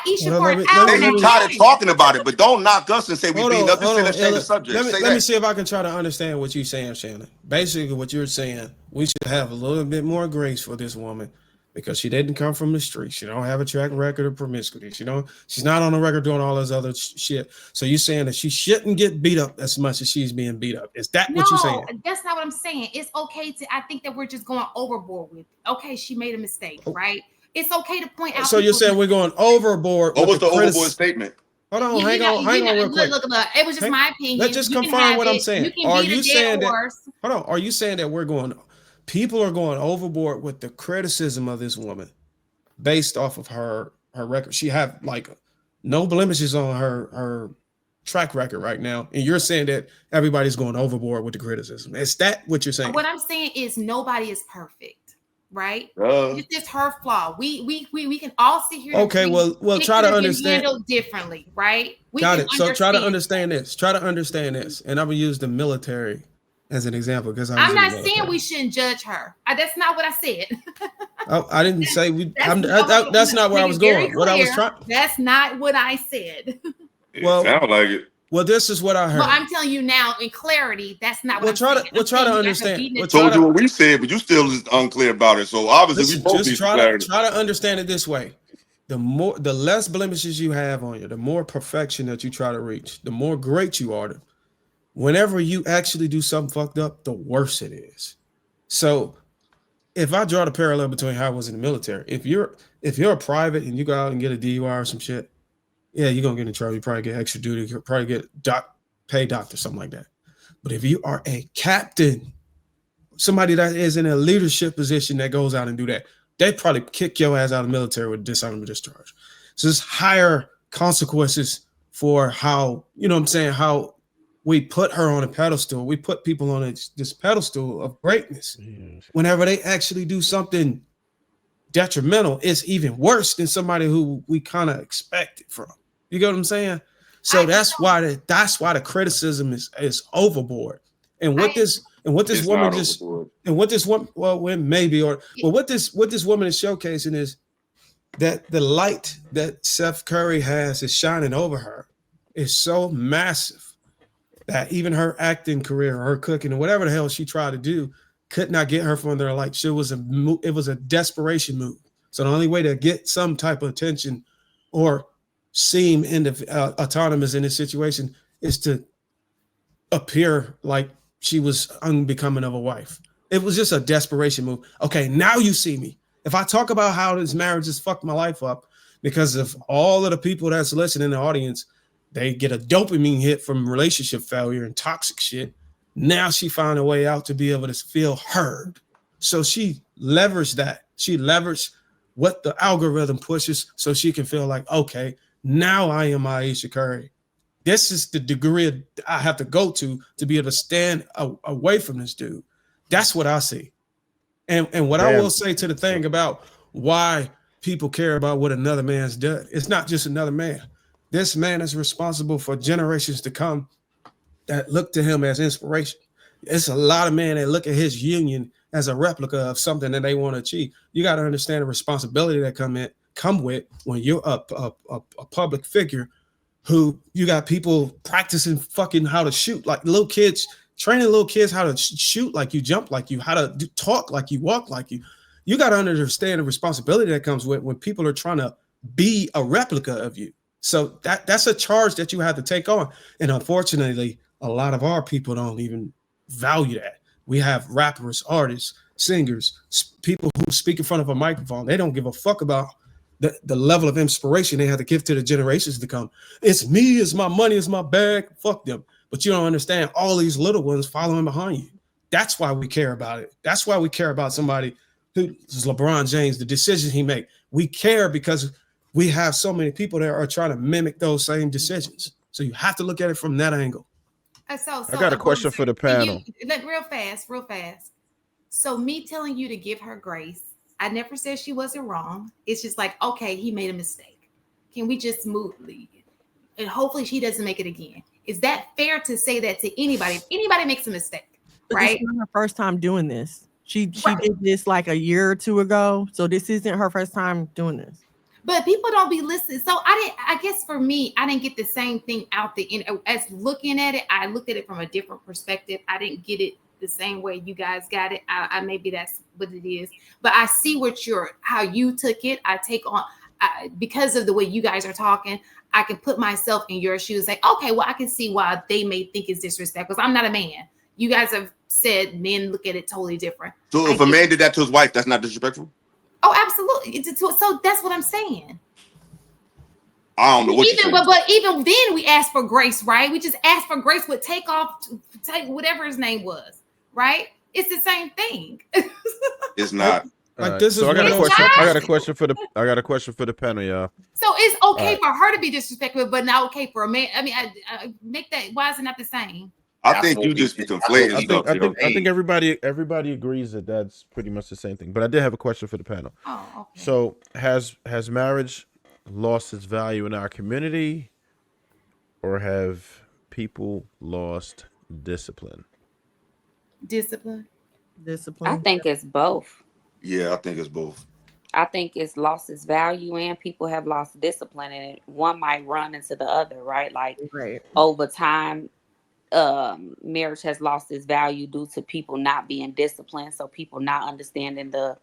Aisha for an hour. Say you tired of talking about it, but don't knock us and say we beat up. Just say let's change the subject. Let me see if I can try to understand what you're saying, Shannon. Basically, what you're saying, we should have a little bit more grace for this woman because she didn't come from the street. She don't have a track record of promiscuity. She's not on the record doing all this other shit. So you're saying that she shouldn't get beat up as much as she's being beat up. Is that what you're saying? No, that's not what I'm saying. It's okay I think that we're just going overboard with it. Okay, she made a mistake, right? It's okay to point out. So you're saying we're going overboard. What was the overboard statement? Hold on, hang on real quick. Look, it was just my opinion. Let's just confirm what I'm saying. Are you saying that? Hold on. Are you saying that people are going overboard with the criticism of this woman based off of her record? She have like no blemishes on her track record right now, and you're saying that everybody's going overboard with the criticism. Is that what you're saying? What I'm saying is nobody is perfect. Right? It's just her flaw. We can all sit here. Okay, well, try to understand. Handled differently, right? Got it. So try to understand this. And I'm gonna use the military as an example because I'm not saying we shouldn't judge her. That's not what I said. I didn't say we. That's not where I was going. What I was trying. That's not what I said. Well, sound like it. Well, this is what I heard. Well, I'm telling you now in clarity, that's not what try to understand. We told you what we said, but you still is unclear about it. So obviously, we both need clarity. Try to understand it this way: the less blemishes you have on you, the more perfection that you try to reach, the more great you are. Whenever you actually do something fucked up, the worse it is. So, if I draw the parallel between how I was in the military, if you're a private and you go out and get a DUI or some shit. Yeah, you're gonna get in trouble. You probably get extra duty. You probably get paid doctor, something like that. But if you are a captain, somebody that is in a leadership position that goes out and do that, they probably kick your ass out of the military with dishonorable discharge. So there's higher consequences for how, how we put her on a pedestal. We put people on this pedestal of greatness. Whenever they actually do something detrimental, it's even worse than somebody who we kind of expected from. You get what I'm saying? So that's why the criticism is overboard. And what this woman is showcasing is that the light that Steph Curry has is shining over her is so massive that even her acting career, her cooking, or whatever the hell she tried to do, could not get her from there. Like it was a desperation move. So the only way to get some type of attention or seem autonomous in this situation is to appear like she was unbecoming of a wife. It was just a desperation move. Okay, now you see me. If I talk about how this marriage has fucked my life up because of all of the people that's listening in the audience, they get a dopamine hit from relationship failure and toxic shit. Now she found a way out to be able to feel heard. So she leveraged that. She leveraged what the algorithm pushes so she can feel like, okay, now I am Aisha Curry. This is the degree I have to go to be able to stand away from this dude. That's what I see. And what I will say to the thing about why people care about what another man's done, it's not just another man. This man is responsible for generations to come that look to him as inspiration. It's a lot of men that look at his union as a replica of something that they want to achieve. You got to understand the responsibility that come with when you're a public figure who you got people practicing fucking how to shoot, like little kids, training little kids how to shoot like you, jump like you, how to talk like you, walk like you. You got to understand the responsibility that comes with when people are trying to be a replica of you. So that's a charge that you have to take on. And unfortunately, a lot of our people don't even value that. We have rappers, artists, singers, people who speak in front of a microphone. They don't give a fuck about the level of inspiration they have to give to the generations to come. It's me, it's my money, it's my bag. Fuck them. But you don't understand all these little ones following behind you. That's why we care about it. That's why we care about somebody who is LeBron James, the decisions he make. We care because we have so many people that are trying to mimic those same decisions. So you have to look at it from that angle. So I got a question for the panel. Real fast. So me telling you to give her grace, I never said she wasn't wrong. It's just like, okay, he made a mistake. Can we just move? And hopefully she doesn't make it again. Is that fair to say that to anybody? If anybody makes a mistake, right? It's not her first time doing this. She did this like a year or two ago. So this isn't her first time doing this. But people don't be listening. So I guess for me, I didn't get the same thing out the end. As looking at it, I looked at it from a different perspective. I didn't get it the same way you guys got it. I maybe that's what it is. But I see how you took it. I take on, because of the way you guys are talking, I can put myself in your shoes. Like, okay, well, I can see why they may think it's disrespectful. Because I'm not a man. You guys have said men look at it totally different. So if a man did that to his wife, that's not disrespectful? Oh, absolutely. So that's what I'm saying. I don't know what you're saying. But even then, we asked for grace, right? We just asked for grace with take whatever his name was, right? It's the same thing. It's not. Like this so is I got a question for the panel, y'all. So it's okay for her to be disrespectful, but not okay for a man. I mean, I make that. Why is it not the same? I think you just be conflating stuff. I think everybody agrees that that's pretty much the same thing. But I did have a question for the panel. Oh, okay. So has marriage lost its value in our community, or have people lost discipline? Discipline. I think it's both. Yeah, I think it's both. I think it's lost its value and people have lost discipline, and one might run into the other, right? Like over time, marriage has lost its value due to people not being disciplined. So people not understanding the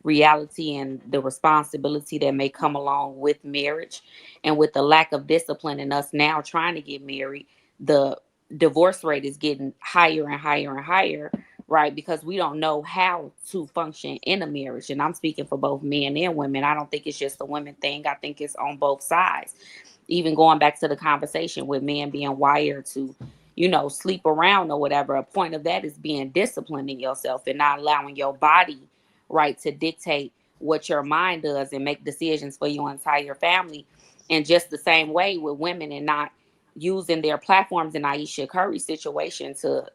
reality and the responsibility that may come along with marriage, and with the lack of discipline in us now trying to get married, the divorce rate is getting higher and higher and higher, right? Because we don't know how to function in a marriage. And I'm speaking for both men and women. I don't think it's just a women thing. I think it's on both sides. Even going back to the conversation with men being wired to, sleep around or whatever, a point of that is being disciplined in yourself and not allowing your body, right, to dictate what your mind does and make decisions for your entire family. And just the same way with women, and not using their platforms in Aisha Curry's situation to,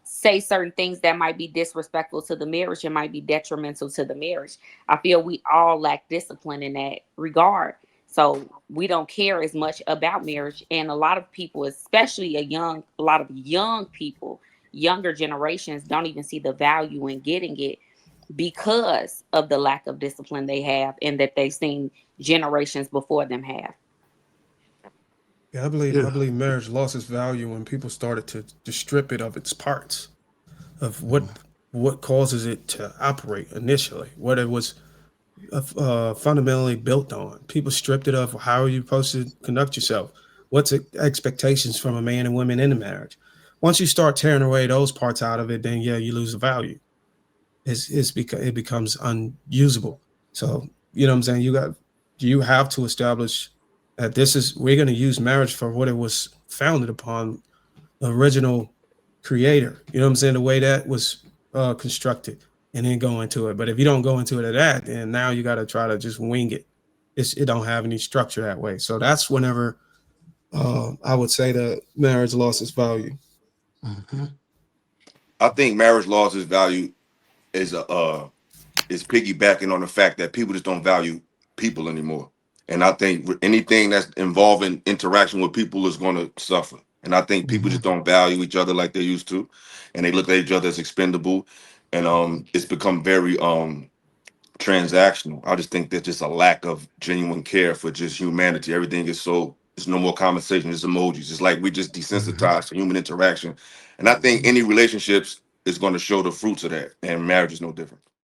say certain things that might be disrespectful to the marriage and might be detrimental to the marriage. I feel we all lack discipline in that regard. So we don't care as much about marriage. And a lot of people, especially a lot of young people, younger generations, don't even see the value in getting it because of the lack of discipline they have and that they've seen generations before them have. Yeah, I believe marriage lost its value when people started to strip it of its parts, of what causes it to operate initially, what it was fundamentally built on. People stripped it of how are you supposed to conduct yourself, what's expectations from a man and woman in a marriage. Once you start tearing away those parts out of it, then you lose the value. It becomes unusable. So you know what I'm saying, you have to establish that we're going to use marriage for what it was founded upon, the original creator. You know what I'm saying? The way that was constructed, and then go into it. But if you don't go into it at that, then now you got to try to just wing it. It don't have any structure that way. So that's whenever I would say that marriage lost its value. Mm-hmm. I think marriage lost its value is piggybacking on the fact that people just don't value people anymore. And I think anything that's involving interaction with people is going to suffer. And I think people just don't value each other like they used to, and they look at each other as expendable. And it's become very transactional. I just think there's just a lack of genuine care for just humanity. Everything is there's no more conversation. It's emojis. It's like we just desensitized to human interaction. And I think any relationships is going to show the fruits of that. And marriage is no different.